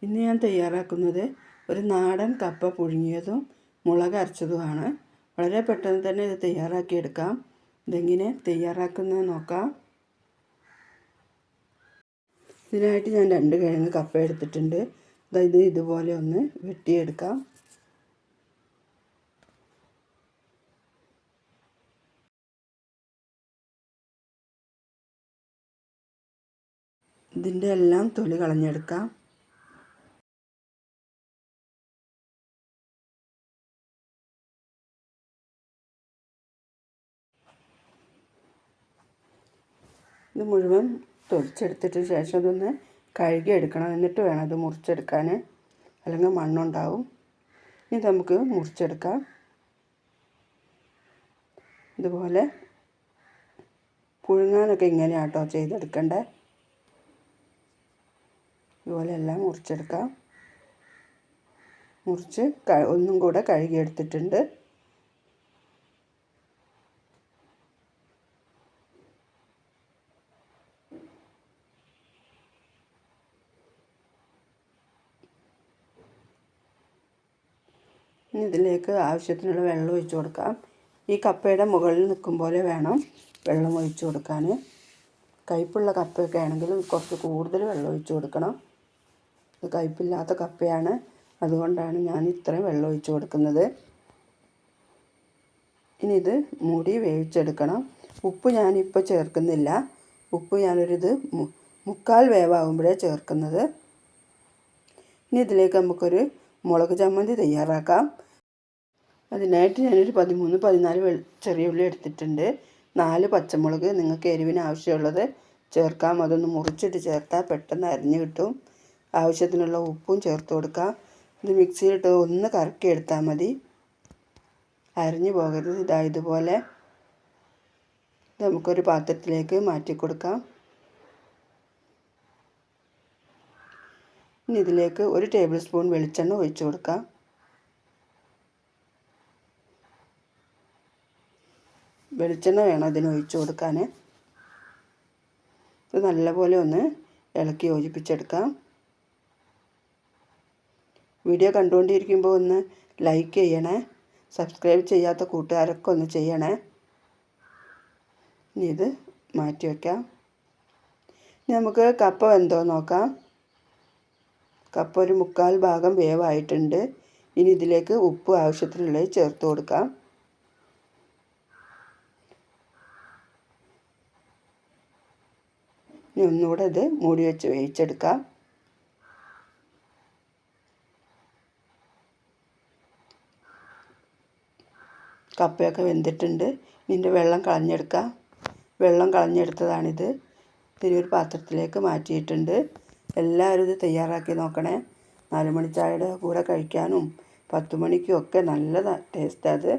ഇന്ന് ഞാൻ തയ്യാറാക്കുന്നത് ഒരു നാടൻ കപ്പ പുഴുങ്ങിയതും മുളക് അരച്ചതുമാണ്. വളരെ പെട്ടെന്ന് തന്നെ ഇത് തയ്യാറാക്കിയെടുക്കാം. ഇതെങ്ങനെ തയ്യാറാക്കുന്നത് നോക്കാം. ഇതിനായിട്ട് ഞാൻ 2 കിഴങ്ങ് കപ്പ എടുത്തിട്ടുണ്ട്. അതായത് ഇതുപോലെ ഒന്ന് വെട്ടിയെടുക്കാം. ഇതിൻ്റെ എല്ലാം തൊലി കളഞ്ഞെടുക്കാം. ഇത് മുഴുവൻ തൊലിച്ചെടുത്തിട്ട് ശേഷം അതൊന്ന് കഴുകിയെടുക്കണം. എന്നിട്ട് വേണം അത് മുറിച്ചെടുക്കാൻ, അല്ലെങ്കിൽ മണ്ണുണ്ടാവും. ഇനി നമുക്ക് മുറിച്ചെടുക്കാം. ഇതുപോലെ പുഴുങ്ങാനൊക്കെ ഇങ്ങനെയാണ് കേട്ടോ ചെയ്തെടുക്കേണ്ടത്. ഇതുപോലെ എല്ലാം മുറിച്ചെടുക്കാം. മുറിച്ച് ഒന്നും കൂടെ കഴുകിയെടുത്തിട്ടുണ്ട്. ഇനി ഇതിലേക്ക് ആവശ്യത്തിനുള്ള വെള്ളം ഒഴിച്ച് കൊടുക്കാം. ഈ കപ്പയുടെ മുകളിൽ നിൽക്കും പോലെ വേണം വെള്ളം ഒഴിച്ച് കൊടുക്കാൻ. കയ്പുള്ള കപ്പയൊക്കെ ആണെങ്കിൽ കുറച്ച് കൂടുതൽ വെള്ളം ഒഴിച്ച് കൊടുക്കണം. ഇത് കയ്പില്ലാത്ത കപ്പയാണ്, അതുകൊണ്ടാണ് ഞാൻ ഇത്രയും വെള്ളം ഒഴിച്ച് കൊടുക്കുന്നത്. ഇനി ഇത് മൂടി വേവിച്ചെടുക്കണം. ഉപ്പ് ഞാനിപ്പോൾ ചേർക്കുന്നില്ല. ഉപ്പ് ഞാനൊരിത് 3/4 വേവാകുമ്പോഴേ ചേർക്കുന്നത്. ഇനി ഇതിലേക്ക് നമുക്കൊരു മുളക് ചമ്മന്തി തയ്യാറാക്കാം. അതിനായിട്ട് ഞാനൊരു 13-14 ചെറിയ ഉള്ളി എടുത്തിട്ടുണ്ട്. 4 പച്ചമുളക് നിങ്ങൾക്ക് എരിവിന് ആവശ്യമുള്ളത് ചേർക്കാം. അതൊന്ന് മുറിച്ചിട്ട് ചേർത്താൽ പെട്ടെന്ന് അരിഞ്ഞ് കിട്ടും. ആവശ്യത്തിനുള്ള ഉപ്പും ചേർത്ത് കൊടുക്കാം. ഇത് മിക്സിയിലിട്ട് ഒന്ന് കറക്കി എടുത്താൽ മതി, അരിഞ്ഞു പോകരുത്. ഇതുപോലെ നമുക്കൊരു പാത്രത്തിലേക്ക് മാറ്റി കൊടുക്കാം. ഇനി ഇതിലേക്ക് 1 ടേബിൾ സ്പൂൺ വെളിച്ചെണ്ണ ഒഴിച്ച് കൊടുക്കാം. വെളിച്ചെണ്ണ വേണം ഇതിന് ഒഴിച്ച് കൊടുക്കാൻ. ഇത് നല്ലപോലെ ഒന്ന് ഇളക്കി യോജിപ്പിച്ചെടുക്കാം. വീഡിയോ കണ്ടുകൊണ്ടിരിക്കുമ്പോൾ ഒന്ന് ലൈക്ക് ചെയ്യണേ. സബ്സ്ക്രൈബ് ചെയ്യാത്ത കൂട്ടുകാരൊക്കെ ഒന്ന് ചെയ്യണേ. ഇനി ഇത് മാറ്റി വയ്ക്കാം. ഇനി നമുക്ക് കപ്പ വെന്തോ നോക്കാം. കപ്പ ഒരു 3/4 ഭാഗം വേവായിട്ടുണ്ട്. ഇനി ഇതിലേക്ക് ഉപ്പ് ആവശ്യത്തിനുള്ളത് ചേർത്ത് കൊടുക്കാം. ഇനി ഒന്നുകൂടെ ഇത് മൂടി വെച്ച് വേവിച്ചെടുക്കാം. കപ്പയൊക്കെ വെന്തിട്ടുണ്ട്. ഇതിൻ്റെ വെള്ളം കളഞ്ഞെടുക്കാം. വെള്ളം കളഞ്ഞെടുത്തതാണിത്. ഇതിനൊരു പാത്രത്തിലേക്ക് മാറ്റിയിട്ടുണ്ട്. എല്ലാവരും ഇത് തയ്യാറാക്കി നോക്കണേ. 4 മണി ചായയുടെ കൂടെ കഴിക്കാനും 10 മണിക്കും ഒക്കെ നല്ല ടേസ്റ്റാണ് അത്.